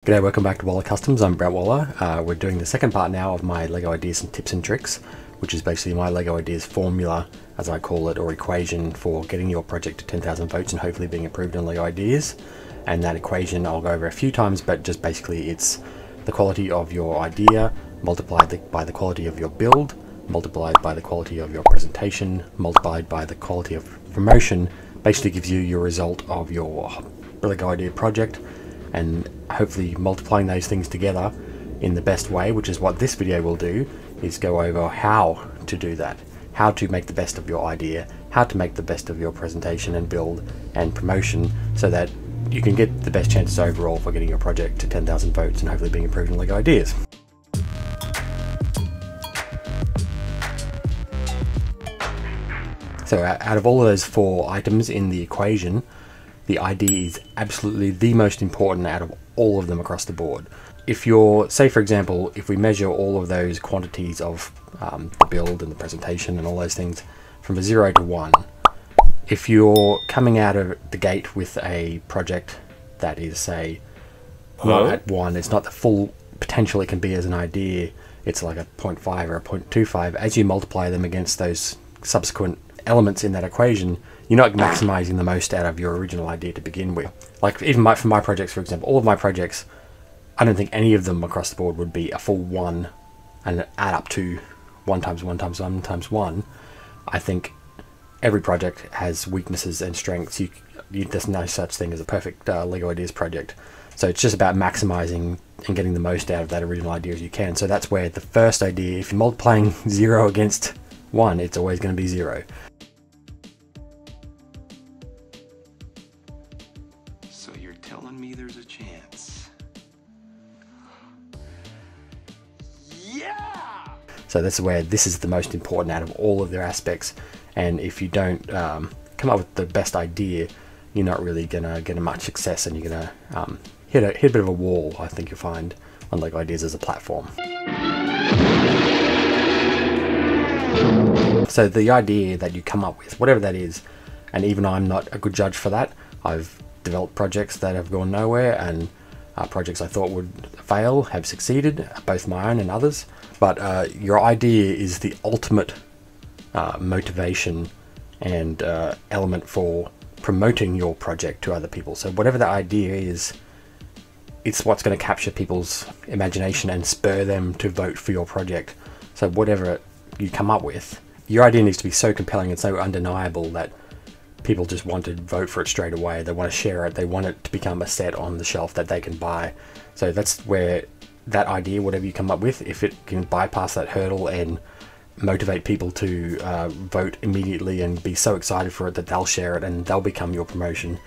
G'day, welcome back to Waller Customs. I'm Brett Waller. We're doing the second part now of my LEGO ideas and tips and tricks, which is basically my LEGO ideas formula, as I call it, or equation for getting your project to 10,000 votes and hopefully being approved on LEGO ideas. And that equation I'll go over a few times, but just basically it's the quality of your idea multiplied by the quality of your build, multiplied by the quality of your presentation, multiplied by the quality of promotion, basically gives you your result of your LEGO idea project, and hopefully multiplying those things together in the best way, which is what this video will do, is go over how to do that, how to make the best of your idea, how to make the best of your presentation and build and promotion so that you can get the best chances overall for getting your project to 10,000 votes and hopefully being approved in LEGO ideas. So out of all of those four items in the equation, the idea is absolutely the most important out of all of them across the board. If you're, say for example, if we measure all of those quantities of the build and the presentation and all those things from a 0 to 1, if you're coming out of the gate with a project that is, say, not at 1, it's not the full potential it can be as an idea, it's like a 0.5 or a 0.25, as you multiply them against those subsequent elements in that equation, you're not maximizing the most out of your original idea to begin with. Like even for my projects, for example, all of my projects, I don't think any of them across the board would be a full 1 and add up to 1 times 1 times 1 times 1. I think every project has weaknesses and strengths. There's no such thing as a perfect LEGO ideas project. So it's just about maximizing and getting the most out of that original idea as you can. So that's where the first idea, if you're multiplying 0 against 1, it's always going to be 0. So you're telling me there's a chance? Yeah! So that's where this is the most important out of all of their aspects. And if you don't come up with the best idea, you're not really gonna get much success, and you're gonna hit a bit of a wall, I think you'll find, on LEGO ideas as a platform. So the idea that you come up with, whatever that is, and even I'm not a good judge for that. I've developed projects that have gone nowhere, and projects I thought would fail have succeeded, both my own and others. But your idea is the ultimate motivation and element for promoting your project to other people. So whatever the idea is, it's what's going to capture people's imagination and spur them to vote for your project. So whatever you come up with, your idea needs to be so compelling and so undeniable that people just want to vote for it straight away. They want to share it. They want it to become a set on the shelf that they can buy. So that's where that idea, whatever you come up with, if it can bypass that hurdle and motivate people to vote immediately and be so excited for it that they'll share it and they'll become your promotion,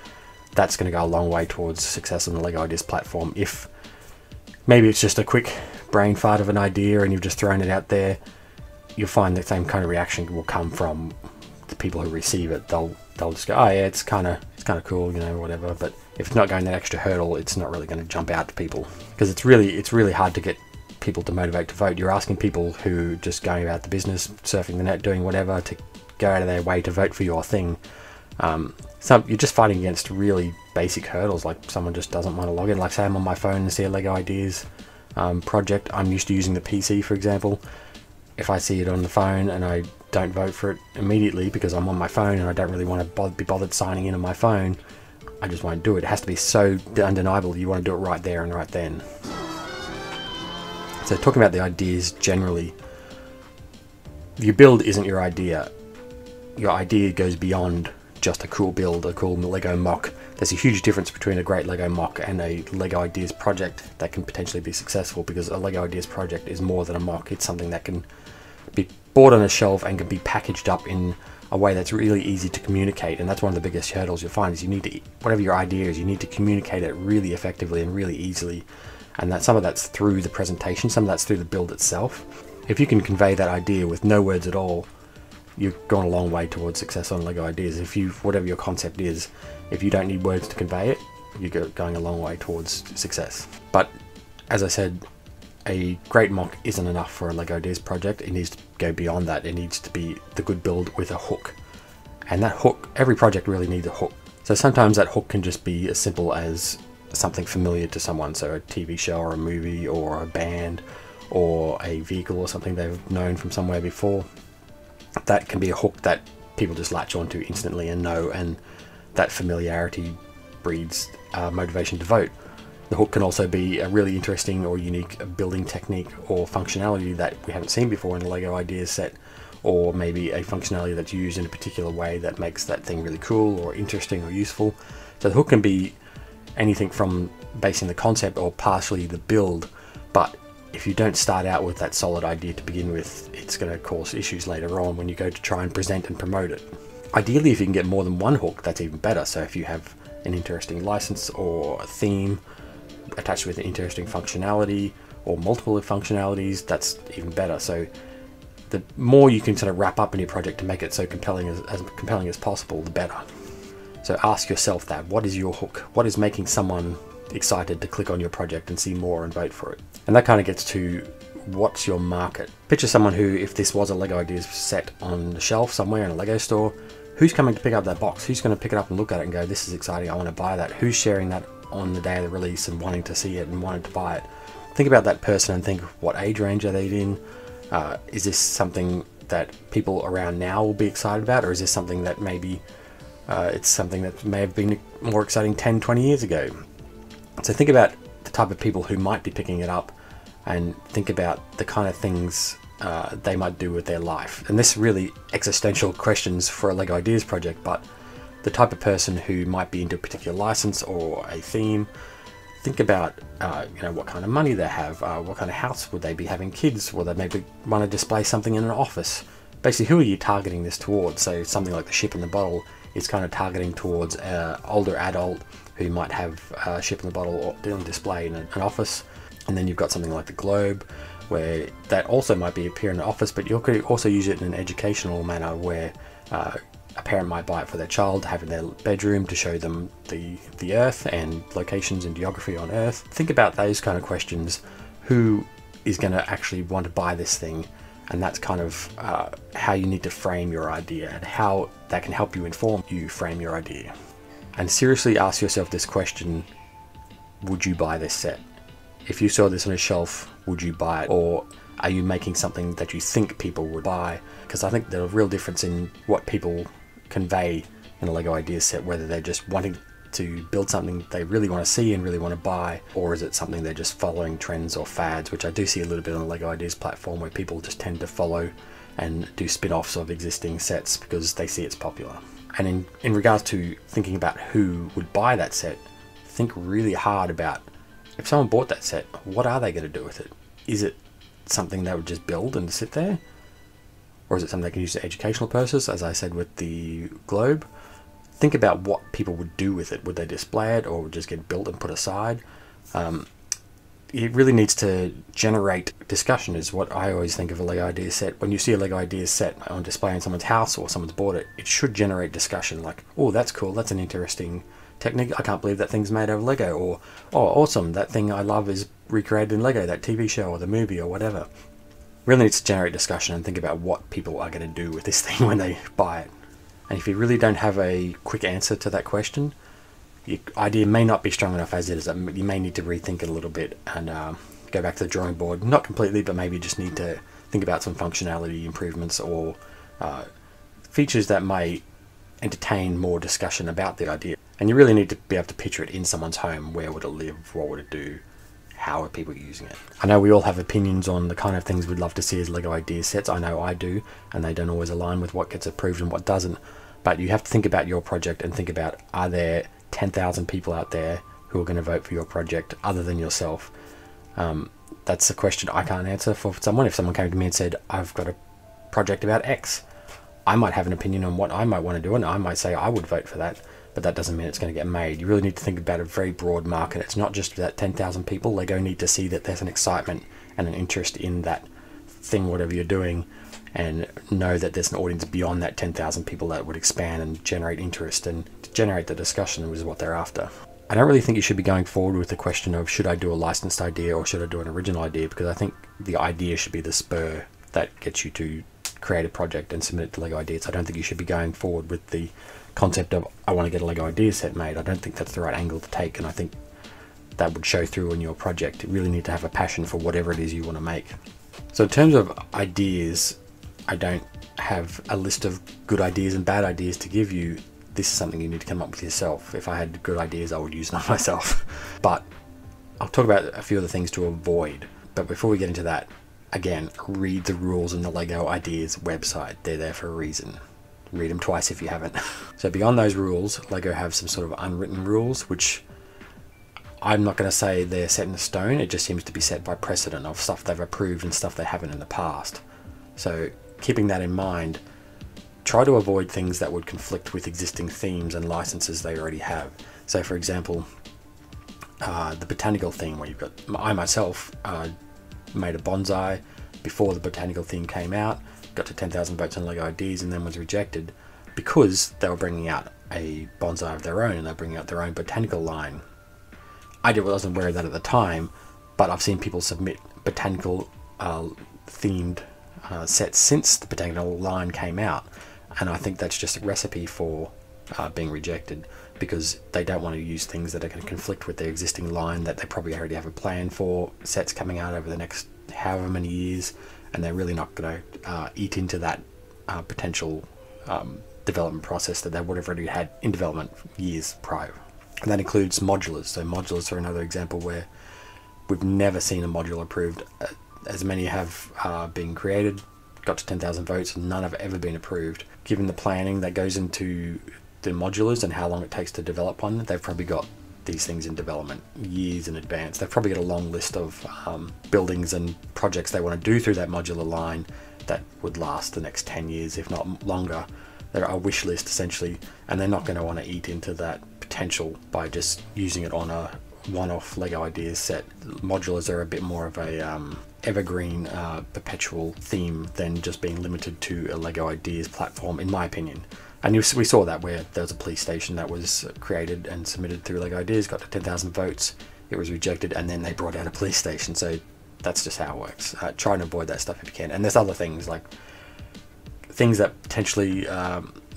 that's going to go a long way towards success on the LEGO Ideas platform. If maybe it's just a quick brain fart of an idea and you've just thrown it out there, you'll find the same kind of reaction will come from the people who receive it. They'll just go, oh yeah, it's kind of cool, you know, whatever. But if it's not going that extra hurdle, it's not really going to jump out to people, because it's really hard to get people to motivate to vote. You're asking people who just going about the business, surfing the net, doing whatever, to go out of their way to vote for your thing. So you're just fighting against really basic hurdles, like someone just doesn't want to log in. Like say I'm on my phone and see a LEGO Ideas project. I'm used to using the PC, for example. If I see it on the phone and I don't vote for it immediately because I'm on my phone and I don't really want to be bothered signing in on my phone, I just won't do it. It has to be so undeniable. You want to do it right there and right then. So talking about the ideas generally, your build isn't your idea. Your idea goes beyond just a cool build, a cool LEGO mock. There's a huge difference between a great LEGO mock and a LEGO Ideas project that can potentially be successful, because a LEGO Ideas project is more than a mock. It's something that can be bought on a shelf and can be packaged up in a way that's really easy to communicate. And that's one of the biggest hurdles you'll find, is you need to, whatever your idea is, you need to communicate it really effectively and really easily. And that some of that's through the presentation, some of that's through the build itself. If you can convey that idea with no words at all, you've gone a long way towards success on LEGO Ideas. Whatever your concept is, if you don't need words to convey it, you're going a long way towards success. But as I said, a great mock isn't enough for a LEGO Ideas project. It needs to go beyond that. It needs to be the good build with a hook. And that hook, every project really needs a hook. So sometimes that hook can just be as simple as something familiar to someone, so a TV show or a movie or a band or a vehicle or something they've known from somewhere before. That can be a hook that people just latch onto instantly and know, and that familiarity breeds motivation to vote. The hook can also be a really interesting or unique building technique or functionality that we haven't seen before in a LEGO ideas set, or maybe a functionality that's used in a particular way that makes that thing really cool or interesting or useful. So the hook can be anything from basing the concept or partially the build, but if you don't start out with that solid idea to begin with, it's going to cause issues later on when you go to try and present and promote it. Ideally, if you can get more than one hook, that's even better. So if you have an interesting license or a theme attached with an interesting functionality or multiple functionalities, that's even better. So the more you can sort of wrap up in your project to make it so compelling as compelling as possible, the better. So ask yourself that, what is your hook? What is making someone excited to click on your project and see more and vote for it? And that kind of gets to, what's your market? Picture someone who, if this was a LEGO ideas set on the shelf somewhere in a LEGO store, who's coming to pick up that box? Who's going to pick it up and look at it and go, this is exciting, I want to buy that? Who's sharing that on the day of the release and wanting to see it and wanting to buy it? Think about that person and think, what age range are they in? Is this something that people around now will be excited about, or is this something that maybe it's something that may have been more exciting 10, 20 years ago? So think about the type of people who might be picking it up, and think about the kind of things they might do with their life. And this really existential questions for a LEGO Ideas project, but the type of person who might be into a particular license or a theme. Think about what kind of money they have, what kind of house would they be, having kids, will they maybe want to display something in an office. Basically, who are you targeting this towards? So something like the ship in the bottle is kind of targeting towards an older adult who might have a ship in the bottle on display in an office. And then you've got something like the globe, where that also might be appear in an office, but you could also use it in an educational manner, where a parent might buy it for their child to have in their bedroom to show them the Earth and locations and geography on Earth. Think about those kind of questions. Who is going to actually want to buy this thing? And that's kind of how you need to frame your idea, and how that can help you inform you frame your idea. And seriously ask yourself this question: would you buy this set? If you saw this on a shelf, would you buy it? Or are you making something that you think people would buy? Because I think there's a real difference in what people convey in a LEGO Ideas set, whether they're just wanting to build something they really want to see and really want to buy, or is it something they're just following trends or fads, which I do see a little bit on the LEGO Ideas platform, where people just tend to follow and do spin-offs of existing sets because they see it's popular. And in regards to thinking about who would buy that set, think really hard about, if someone bought that set, what are they going to do with it? Is it something they would just build and sit there? Or is it something they can use for educational purposes, as I said with the globe? Think about what people would do with it. Would they display it, or would it just get built and put aside? It really needs to generate discussion, is what I always think of a LEGO Ideas set. When you see a LEGO Ideas set on display in someone's house or someone's bought it, it should generate discussion, like, oh, that's cool, that's an interesting technique, I can't believe that thing's made out of Lego, or oh, awesome, that thing I love is recreated in Lego, that TV show or the movie or whatever. Really needs to generate discussion and think about what people are going to do with this thing when they buy it. And if you really don't have a quick answer to that question, your idea may not be strong enough as it is. You may need to rethink it a little bit and go back to the drawing board. Not completely, but maybe just need to think about some functionality improvements or features that may entertain more discussion about the idea. And you really need to be able to picture it in someone's home. Where would it live? What would it do? How are people using it? I know we all have opinions on the kind of things we'd love to see as LEGO Ideas sets. I know I do, and they don't always align with what gets approved and what doesn't. But you have to think about your project and think about, are there 10,000 people out there who are going to vote for your project other than yourself? That's a question I can't answer for someone. If someone came to me and said, I've got a project about X, I might have an opinion on what I might want to do, and I might say I would vote for that, but that doesn't mean it's going to get made. You really need to think about a very broad market. It's not just that 10,000 people. Lego need to see that there's an excitement and an interest in that thing, whatever you're doing, and know that there's an audience beyond that 10,000 people that would expand and generate interest and generate the discussion, which is what they're after. I don't really think you should be going forward with the question of, should I do a licensed idea or should I do an original idea? Because I think the idea should be the spur that gets you to create a project and submit it to LEGO Ideas. I don't think you should be going forward with the concept of, I want to get a LEGO Ideas set made. I don't think that's the right angle to take, and I think that would show through in your project. You really need to have a passion for whatever it is you want to make. So in terms of ideas, I don't have a list of good ideas and bad ideas to give you. This is something you need to come up with yourself. If I had good ideas, I would use them myself. But I'll talk about a few of the things to avoid. But before we get into that, again, read the rules in the LEGO Ideas website. They're there for a reason. Read them twice if you haven't. So beyond those rules, LEGO have some sort of unwritten rules, which I'm not going to say they're set in stone. It just seems to be set by precedent of stuff they've approved and stuff they haven't in the past. So keeping that in mind, try to avoid things that would conflict with existing themes and licenses they already have. So for example, the botanical theme, where you've got, I myself made a bonsai before the botanical theme came out, got to 10,000 votes on LEGO Ideas, and then was rejected because they were bringing out a bonsai of their own, and they're bringing out their own botanical line. I wasn't aware of that at the time, but I've seen people submit botanical themed sets since the botanical line came out, and I think that's just a recipe for being rejected, because they don't want to use things that are going to conflict with their existing line that they probably already have a plan for, sets coming out over the next however many years, and they're really not going to eat into that potential development process that they would have already had in development years prior. And that includes modulars. So modulars are another example where we've never seen a modular approved. As many have been created, got to 10,000 votes, and none have ever been approved. Given the planning that goes into the modulars and how long it takes to develop one, they've probably got these things in development years in advance. They've probably got a long list of buildings and projects they want to do through that modular line that would last the next 10 years, if not longer. They're a wish list essentially, and they're not going to want to eat into that potential by just using it on a one-off LEGO Ideas set. Modulars are a bit more of a evergreen, perpetual theme than just being limited to a LEGO Ideas platform, in my opinion. And we saw that where there was a police station that was created and submitted through LEGO Ideas, got to 10,000 votes, it was rejected, and then they brought out a police station. So that's just how it works. Try and avoid that stuff if you can. And there's other things, like things that potentially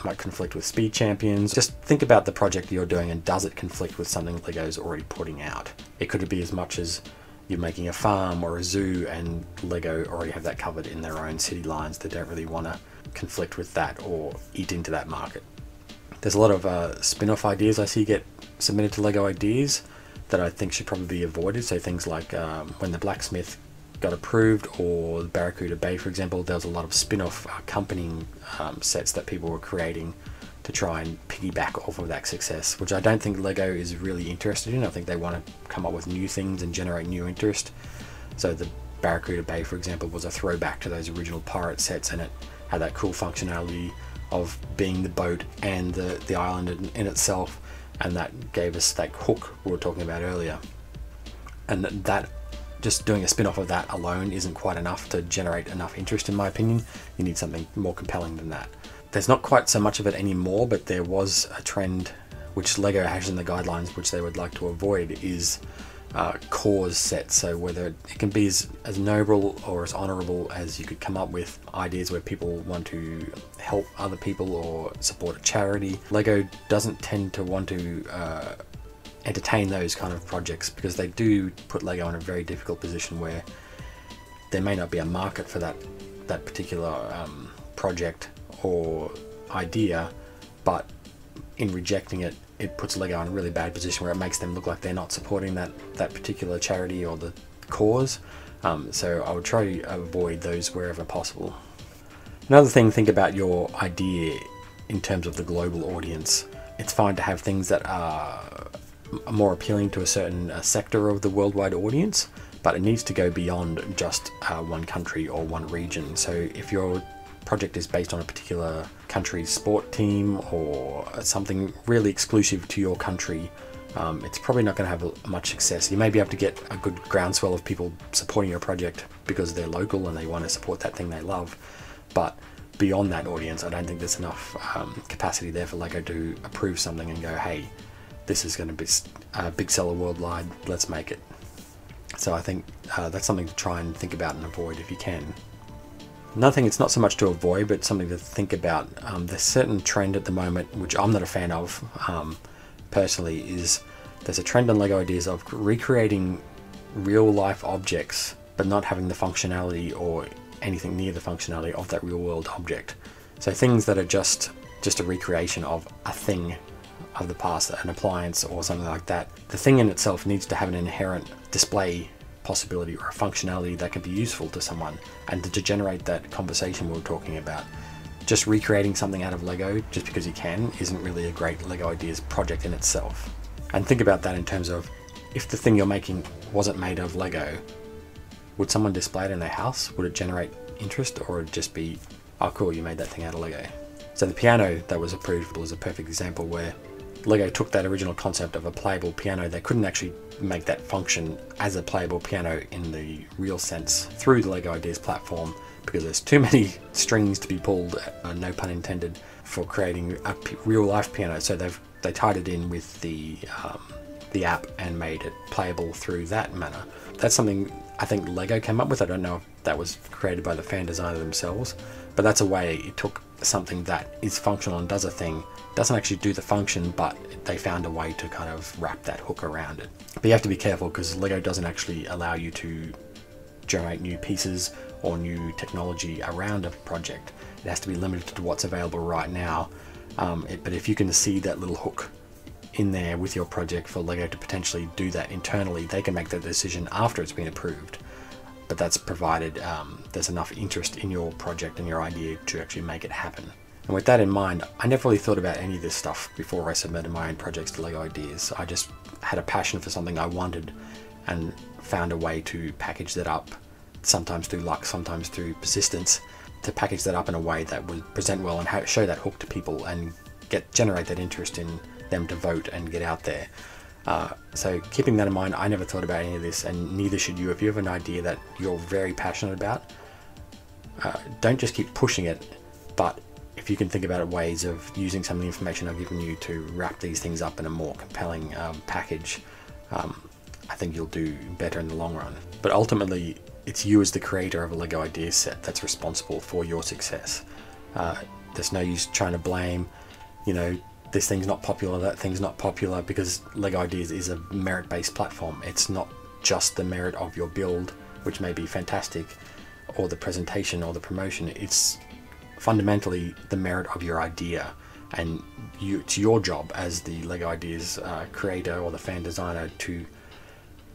might conflict with speed champions. Just think about the project you're doing, and does it conflict with something LEGO's already putting out? It could be as much as you're making a farm or a zoo, and LEGO already have that covered in their own city lines. They don't really want to conflict with that or eat into that market. There's a lot of spin-off ideas I see get submitted to LEGO Ideas that I think should probably be avoided. So things like when the blacksmith got approved, or the Barracuda Bay, for example, there was a lot of spin-off accompanying sets that people were creating to try and piggyback off of that success, which I don't think LEGO is really interested in. I think they want to come up with new things and generate new interest. So the Barracuda Bay, for example, was a throwback to those original pirate sets, and it had that cool functionality of being the boat and the island in itself, and that gave us that hook we were talking about earlier. And that just doing a spin-off of that alone isn't quite enough to generate enough interest, in my opinion. You need something more compelling than that. There's not quite so much of it anymore, but there was a trend which LEGO has in the guidelines, which they would like to avoid, is cause sets. So whether it can be as noble or as honorable as you could come up with, ideas where people want to help other people or support a charity. LEGO doesn't tend to want to entertain those kind of projects, because they do put LEGO in a very difficult position where there may not be a market for that particular project or idea, but in rejecting it, it puts LEGO in a really bad position where it makes them look like they're not supporting that particular charity or the cause. So I would try to avoid those wherever possible. Another thing, think about your idea in terms of the global audience. It's fine to have things that are more appealing to a certain sector of the worldwide audience, but it needs to go beyond just one country or one region. So if your project is based on a particular country's sport team or something really exclusive to your country, it's probably not going to have much success. You may be able to get a good groundswell of people supporting your project because they're local and they want to support that thing they love, but beyond that audience, I don't think there's enough capacity there for LEGO to approve something and go, hey, this is going to be a big seller worldwide, let's make it. So I think that's something to try and think about and avoid if you can. Another thing, it's not so much to avoid, but something to think about. There's a certain trend at the moment, which I'm not a fan of personally, is there's a trend on LEGO Ideas of recreating real life objects, but not having the functionality or anything near the functionality of that real world object. So things that are just a recreation of a thing of the past, an appliance or something like that. The thing in itself needs to have an inherent display possibility or a functionality that can be useful to someone, and to generate that conversation we were talking about. Just recreating something out of Lego just because you can isn't really a great LEGO Ideas project in itself. And think about that in terms of, if the thing you're making wasn't made of Lego, would someone display it in their house? Would it generate interest, or would it just be, oh cool, you made that thing out of Lego? So the piano that was approved was a perfect example where Lego took that original concept of a playable piano. They couldn't actually make that function as a playable piano in the real sense through the LEGO Ideas platform, because there's too many strings to be pulled, no pun intended, for creating a real life piano. So they tied it in with the app and made it playable through that manner. That's something I think Lego came up with. I don't know if that was created by the fan designer themselves, but that's a way it took something that is functional and does a thing, doesn't actually do the function, but they found a way to kind of wrap that hook around it. But you have to be careful, because Lego doesn't actually allow you to generate new pieces or new technology around a project. It has to be limited to what's available right now. But if you can see that little hook in there with your project for Lego to potentially do that internally, they can make that decision after it's been approved. But that's provided there's enough interest in your project and your idea to actually make it happen. And with that in mind, I never really thought about any of this stuff before I submitted my own projects to LEGO Ideas. I just had a passion for something I wanted and found a way to package that up, sometimes through luck, sometimes through persistence, to package that up in a way that would present well and show that hook to people and generate that interest in them to vote and get out there. So keeping that in mind, I never thought about any of this, and neither should you. If you have an idea that you're very passionate about, don't just keep pushing it, but if you can think about ways of using some of the information I've given you to wrap these things up in a more compelling package, I think you'll do better in the long run. But ultimately, it's you as the creator of a LEGO idea set that's responsible for your success. There's no use trying to blame, this thing's not popular, that thing's not popular, because LEGO Ideas is a merit-based platform. It's not just the merit of your build, which may be fantastic, or the presentation or the promotion. It's fundamentally the merit of your idea, and it's your job as the LEGO Ideas creator or the fan designer to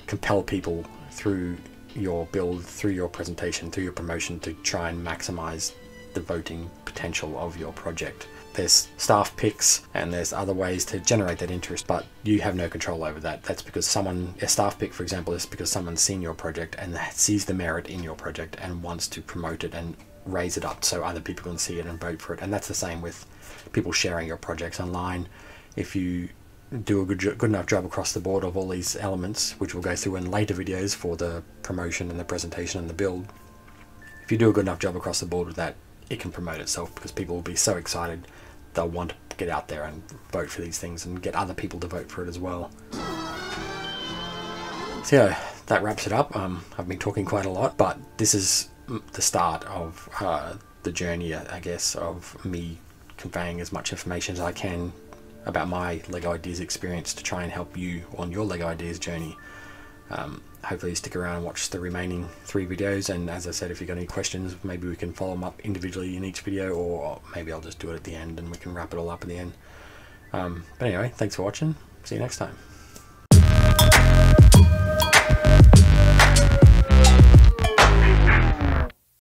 compel people through your build, through your presentation, through your promotion, to try and maximize the voting potential of your project. There's staff picks and there's other ways to generate that interest, but you have no control over that. That's because a staff pick, for example, is because someone's seen your project and sees the merit in your project and wants to promote it and raise it up so other people can see it and vote for it. And that's the same with people sharing your projects online. If you do a good enough job across the board of all these elements, which we'll go through in later videos for the promotion and the presentation and the build, if you do a good enough job across the board with that, it can promote itself, because people will be so excited they'll want to get out there and vote for these things and get other people to vote for it as well. So yeah, that wraps it up. I've been talking quite a lot, but this is the start of the journey, I guess, of me conveying as much information as I can about my LEGO Ideas experience to try and help you on your LEGO Ideas journey. Hopefully you stick around and watch the remaining 3 videos, and as I said, if you've got any questions, maybe we can follow them up individually in each video, or maybe I'll just do it at the end and we can wrap it all up at the end. But anyway, thanks for watching. See you next time.